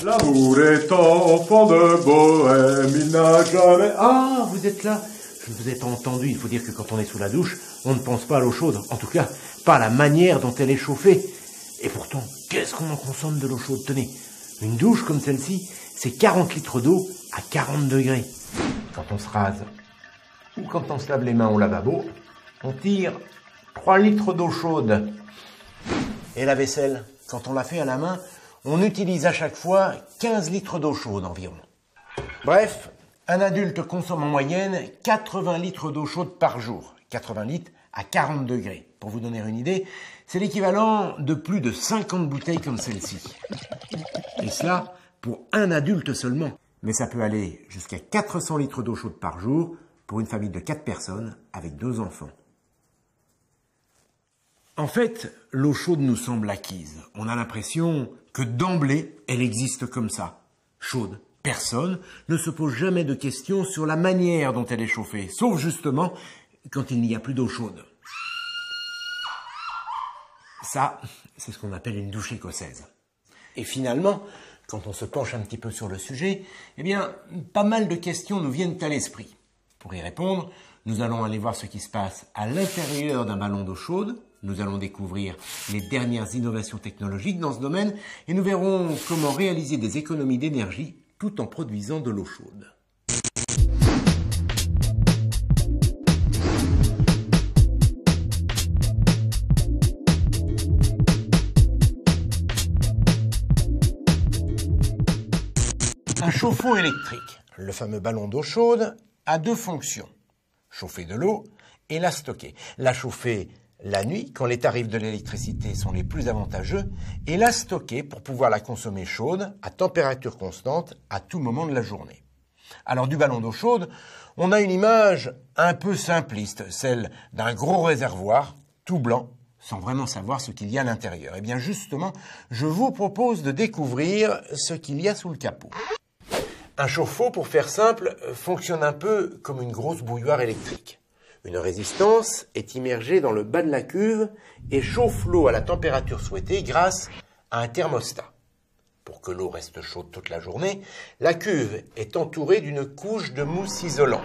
L'amour est enfant de bohème, il n'a jamais... Ah, vous êtes là? Je ne vous ai pas entendu. Il faut dire que quand on est sous la douche, on ne pense pas à l'eau chaude. En tout cas, pas à la manière dont elle est chauffée. Et pourtant, qu'est-ce qu'on en consomme de l'eau chaude? Tenez, une douche comme celle-ci, c'est 40 litres d'eau à 40 degrés. Quand on se rase ou quand on se lave les mains au lavabo, on tire 3 litres d'eau chaude. Et la vaisselle, quand on la fait à la main, on utilise à chaque fois 15 litres d'eau chaude environ. Bref, un adulte consomme en moyenne 80 litres d'eau chaude par jour. 80 litres à 40 degrés. Pour vous donner une idée, c'est l'équivalent de plus de 50 bouteilles comme celle-ci. Et cela pour un adulte seulement. Mais ça peut aller jusqu'à 400 litres d'eau chaude par jour pour une famille de 4 personnes avec 2 enfants. En fait, l'eau chaude nous semble acquise. On a l'impression que d'emblée, elle existe comme ça, chaude. Personne ne se pose jamais de questions sur la manière dont elle est chauffée, sauf justement quand il n'y a plus d'eau chaude. Ça, c'est ce qu'on appelle une douche écossaise. Et finalement, quand on se penche un petit peu sur le sujet, eh bien, pas mal de questions nous viennent à l'esprit. Pour y répondre, nous allons aller voir ce qui se passe à l'intérieur d'un ballon d'eau chaude. Nous allons découvrir les dernières innovations technologiques dans ce domaine et nous verrons comment réaliser des économies d'énergie tout en produisant de l'eau chaude. Un chauffe-eau électrique, le fameux ballon d'eau chaude, a 2 fonctions. Chauffer de l'eau et la stocker. La chauffer la nuit, quand les tarifs de l'électricité sont les plus avantageux, et la stocker pour pouvoir la consommer chaude, à température constante, à tout moment de la journée. Alors du ballon d'eau chaude, on a une image un peu simpliste, celle d'un gros réservoir, tout blanc, sans vraiment savoir ce qu'il y a à l'intérieur. Et bien justement, je vous propose de découvrir ce qu'il y a sous le capot. Un chauffe-eau, pour faire simple, fonctionne un peu comme une grosse bouilloire électrique. Une résistance est immergée dans le bas de la cuve et chauffe l'eau à la température souhaitée grâce à un thermostat. Pour que l'eau reste chaude toute la journée, la cuve est entourée d'une couche de mousse isolante.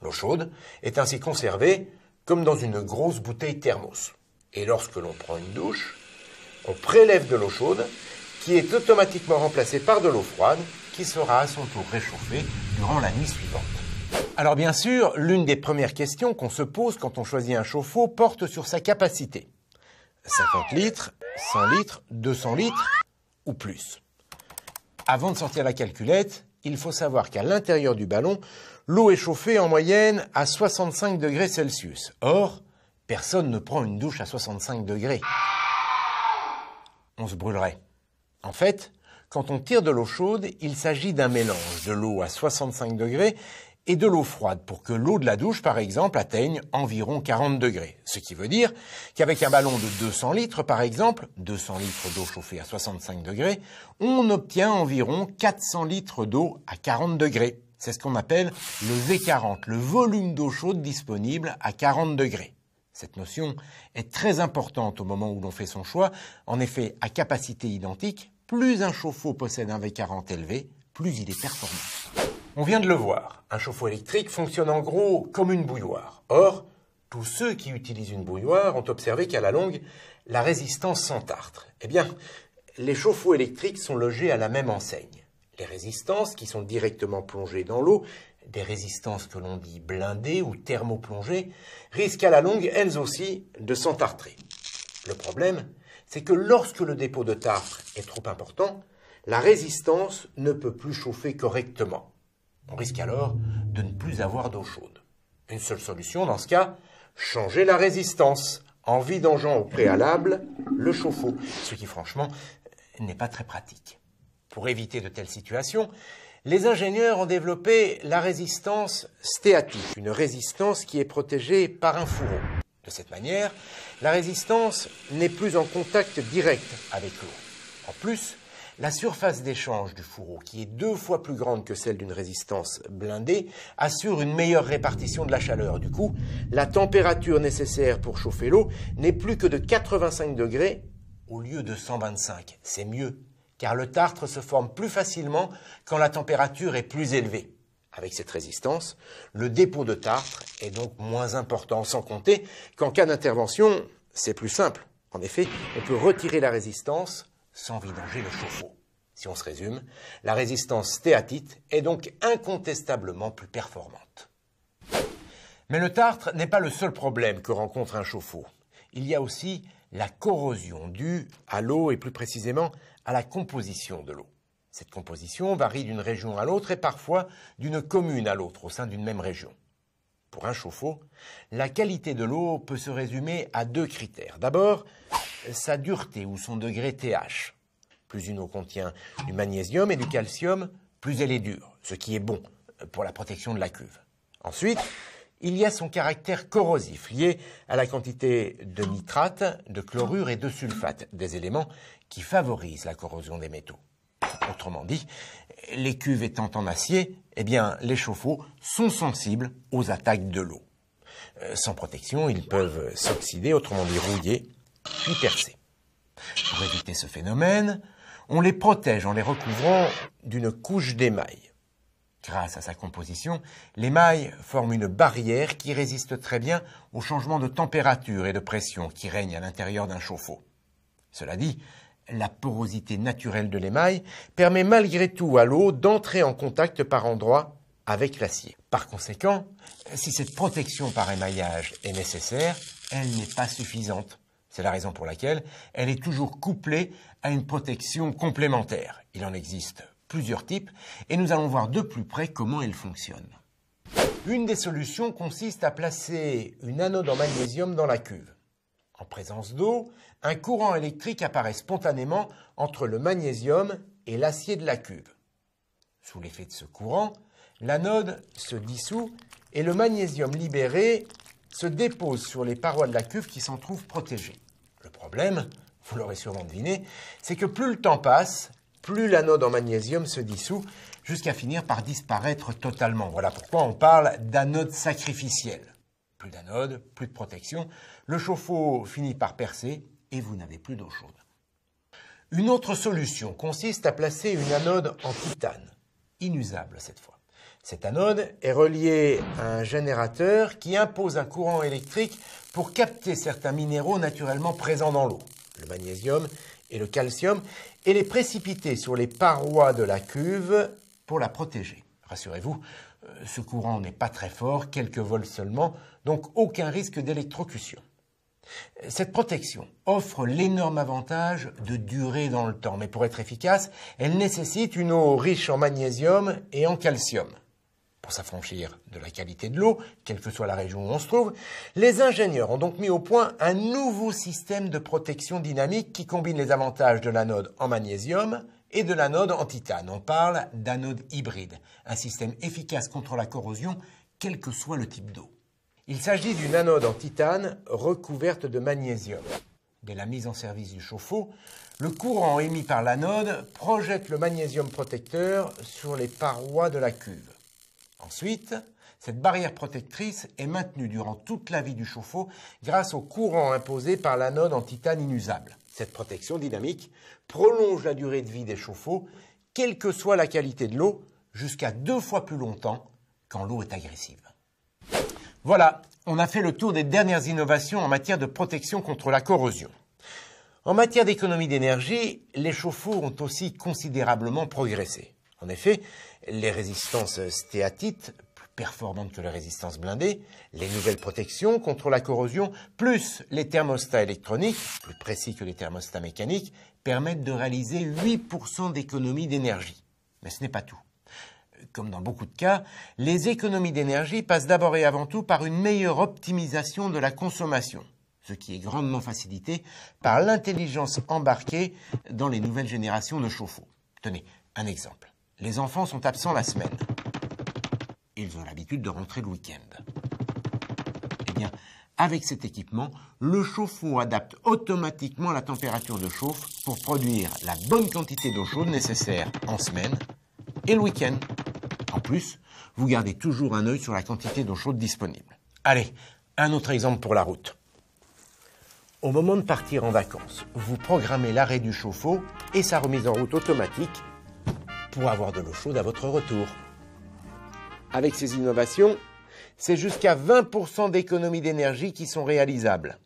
L'eau chaude est ainsi conservée comme dans une grosse bouteille thermos. Et lorsque l'on prend une douche, on prélève de l'eau chaude qui est automatiquement remplacée par de l'eau froide qui sera à son tour réchauffée durant la nuit suivante. Alors bien sûr, l'une des premières questions qu'on se pose quand on choisit un chauffe-eau porte sur sa capacité. 50 litres, 100 litres, 200 litres ou plus. Avant de sortir la calculette, il faut savoir qu'à l'intérieur du ballon, l'eau est chauffée en moyenne à 65 degrés Celsius. Or, personne ne prend une douche à 65 degrés. On se brûlerait. En fait, quand on tire de l'eau chaude, il s'agit d'un mélange de l'eau à 65 degrés et de l'eau froide pour que l'eau de la douche, par exemple, atteigne environ 40 degrés. Ce qui veut dire qu'avec un ballon de 200 litres, par exemple, 200 litres d'eau chauffée à 65 degrés, on obtient environ 400 litres d'eau à 40 degrés. C'est ce qu'on appelle le V40, le volume d'eau chaude disponible à 40 degrés. Cette notion est très importante au moment où l'on fait son choix. En effet, à capacité identique, plus un chauffe-eau possède un V40 élevé, plus il est performant. On vient de le voir, un chauffe-eau électrique fonctionne en gros comme une bouilloire. Or, tous ceux qui utilisent une bouilloire ont observé qu'à la longue, la résistance s'entartre. Eh bien, les chauffe-eau électriques sont logés à la même enseigne. Les résistances qui sont directement plongées dans l'eau, des résistances que l'on dit blindées ou thermoplongées, risquent à la longue, elles aussi, de s'entartrer. Le problème, c'est que lorsque le dépôt de tartre est trop important, la résistance ne peut plus chauffer correctement. On risque alors de ne plus avoir d'eau chaude. Une seule solution dans ce cas, changer la résistance en vidangeant au préalable le chauffe-eau, ce qui franchement n'est pas très pratique. Pour éviter de telles situations, les ingénieurs ont développé la résistance stéatique, une résistance qui est protégée par un fourreau. De cette manière, la résistance n'est plus en contact direct avec l'eau. En plus, la surface d'échange du fourreau, qui est 2 fois plus grande que celle d'une résistance blindée, assure une meilleure répartition de la chaleur. Du coup, la température nécessaire pour chauffer l'eau n'est plus que de 85 degrés au lieu de 125. C'est mieux. car le tartre se forme plus facilement quand la température est plus élevée. Avec cette résistance, le dépôt de tartre est donc moins important, sans compter qu'en cas d'intervention, c'est plus simple. En effet, on peut retirer la résistance sans vidanger le chauffe-eau. Si on se résume, la résistance stéatite est donc incontestablement plus performante. Mais le tartre n'est pas le seul problème que rencontre un chauffe-eau. Il y a aussi la corrosion due à l'eau et plus précisément à la composition de l'eau. Cette composition varie d'une région à l'autre et parfois d'une commune à l'autre au sein d'une même région. Pour un chauffe-eau, la qualité de l'eau peut se résumer à 2 critères. D'abord, sa dureté ou son degré TH. Plus une eau contient du magnésium et du calcium, plus elle est dure, ce qui est bon pour la protection de la cuve. Ensuite, il y a son caractère corrosif, lié à la quantité de nitrate, de chlorure et de sulfate, des éléments qui favorisent la corrosion des métaux. Autrement dit, les cuves étant en acier, les chauffe-eau sont sensibles aux attaques de l'eau. Sans protection, ils peuvent s'oxyder, autrement dit rouiller, puis percer. Pour éviter ce phénomène, on les protège en les recouvrant d'une couche d'émail. Grâce à sa composition, l'émail forme une barrière qui résiste très bien aux changements de température et de pression qui règnent à l'intérieur d'un chauffe-eau. Cela dit, la porosité naturelle de l'émail permet malgré tout à l'eau d'entrer en contact par endroits avec l'acier. Par conséquent, si cette protection par émaillage est nécessaire, elle n'est pas suffisante. C'est la raison pour laquelle elle est toujours couplée à une protection complémentaire. Il en existe plusieurs types et nous allons voir de plus près comment elles fonctionnent. Une des solutions consiste à placer une anode en magnésium dans la cuve. En présence d'eau, un courant électrique apparaît spontanément entre le magnésium et l'acier de la cuve. Sous l'effet de ce courant, l'anode se dissout et le magnésium libéré se dépose sur les parois de la cuve qui s'en trouvent protégées. Le problème, vous l'aurez sûrement deviné, c'est que plus le temps passe, plus l'anode en magnésium se dissout jusqu'à finir par disparaître totalement. Voilà pourquoi on parle d'anode sacrificielle. Plus d'anode, plus de protection, le chauffe-eau finit par percer et vous n'avez plus d'eau chaude. Une autre solution consiste à placer une anode en titane, inusable cette fois. Cette anode est reliée à un générateur qui impose un courant électrique pour capter certains minéraux naturellement présents dans l'eau, le magnésium et le calcium, et les précipiter sur les parois de la cuve pour la protéger. Rassurez-vous, ce courant n'est pas très fort, quelques volts seulement, donc aucun risque d'électrocution. Cette protection offre l'énorme avantage de durer dans le temps, mais pour être efficace, elle nécessite une eau riche en magnésium et en calcium. Pour s'affranchir de la qualité de l'eau, quelle que soit la région où on se trouve, les ingénieurs ont donc mis au point un nouveau système de protection dynamique qui combine les avantages de l'anode en magnésium et de l'anode en titane. On parle d'anode hybride, un système efficace contre la corrosion, quel que soit le type d'eau. Il s'agit d'une anode en titane recouverte de magnésium. Dès la mise en service du chauffe-eau, le courant émis par l'anode projette le magnésium protecteur sur les parois de la cuve. Ensuite, cette barrière protectrice est maintenue durant toute la vie du chauffe-eau grâce au courant imposé par l'anode en titane inusable. Cette protection dynamique prolonge la durée de vie des chauffe-eau, quelle que soit la qualité de l'eau, jusqu'à 2 fois plus longtemps quand l'eau est agressive. Voilà, on a fait le tour des dernières innovations en matière de protection contre la corrosion. En matière d'économie d'énergie, les chauffe-eau ont aussi considérablement progressé. En effet, les résistances stéatites, plus performantes que les résistances blindées, les nouvelles protections contre la corrosion, plus les thermostats électroniques, plus précis que les thermostats mécaniques, permettent de réaliser 8% d'économie d'énergie. Mais ce n'est pas tout. Comme dans beaucoup de cas, les économies d'énergie passent d'abord et avant tout par une meilleure optimisation de la consommation, ce qui est grandement facilité par l'intelligence embarquée dans les nouvelles générations de chauffe-eau. Tenez, un exemple. Les enfants sont absents la semaine. Ils ont l'habitude de rentrer le week-end. Eh bien, avec cet équipement, le chauffe-eau adapte automatiquement la température de chauffe pour produire la bonne quantité d'eau chaude nécessaire en semaine et le week-end. En plus, vous gardez toujours un œil sur la quantité d'eau chaude disponible. Allez, un autre exemple pour la route. Au moment de partir en vacances, vous programmez l'arrêt du chauffe-eau et sa remise en route automatique pour avoir de l'eau chaude à votre retour. Avec ces innovations, c'est jusqu'à 20% d'économies d'énergie qui sont réalisables.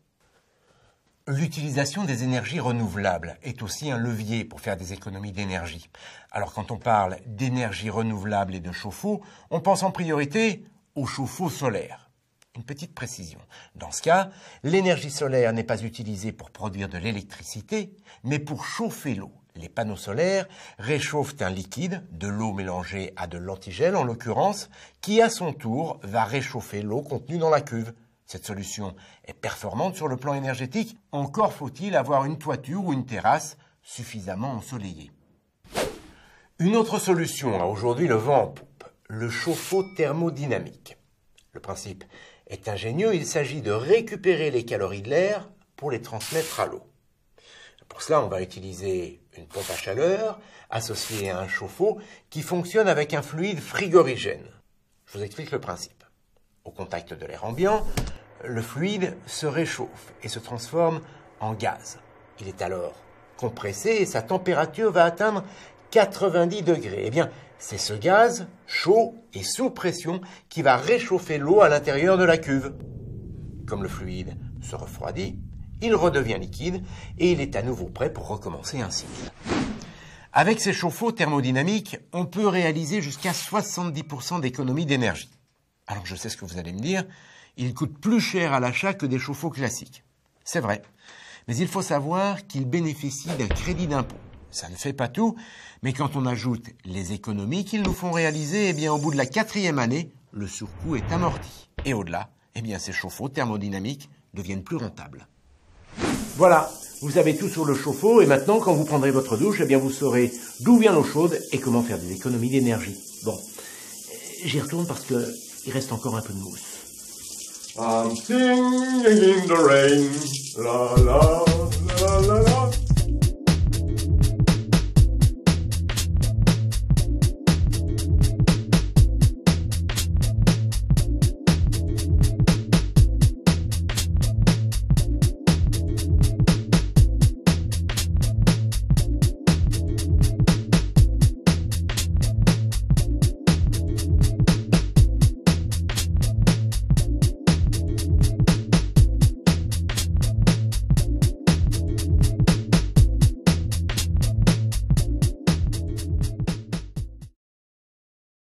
L'utilisation des énergies renouvelables est aussi un levier pour faire des économies d'énergie. Alors quand on parle d'énergie renouvelable et de chauffe-eau, on pense en priorité au chauffe-eau solaire. Une petite précision. Dans ce cas, l'énergie solaire n'est pas utilisée pour produire de l'électricité, mais pour chauffer l'eau. Les panneaux solaires réchauffent un liquide, de l'eau mélangée à de l'antigel en l'occurrence, qui à son tour va réchauffer l'eau contenue dans la cuve. Cette solution est performante sur le plan énergétique, encore faut-il avoir une toiture ou une terrasse suffisamment ensoleillée. Une autre solution a aujourd'hui le vent en poupe, le chauffe-eau thermodynamique. Le principe est ingénieux, il s'agit de récupérer les calories de l'air pour les transmettre à l'eau. Pour cela, on va utiliser une pompe à chaleur associée à un chauffe-eau qui fonctionne avec un fluide frigorigène. Je vous explique le principe. Au contact de l'air ambiant, le fluide se réchauffe et se transforme en gaz. Il est alors compressé et sa température va atteindre 90 degrés. Eh bien, c'est ce gaz, chaud et sous pression, qui va réchauffer l'eau à l'intérieur de la cuve. Comme le fluide se refroidit, il redevient liquide et il est à nouveau prêt pour recommencer un cycle. Avec ces chauffe-eau thermodynamiques, on peut réaliser jusqu'à 70% d'économie d'énergie. Alors je sais ce que vous allez me dire, ils coûtent plus cher à l'achat que des chauffe-eau classiques. C'est vrai, mais il faut savoir qu'ils bénéficient d'un crédit d'impôt. Ça ne fait pas tout, mais quand on ajoute les économies qu'ils nous font réaliser, eh bien au bout de la 4e année, le surcoût est amorti. Et au-delà, eh bien ces chauffe-eau thermodynamiques deviennent plus rentables. Voilà, vous avez tout sur le chauffe-eau et maintenant quand vous prendrez votre douche, eh bien vous saurez d'où vient l'eau chaude et comment faire des économies d'énergie. Bon, j'y retourne parce que il reste encore un peu de mousse. I'm singing in the rain, la la.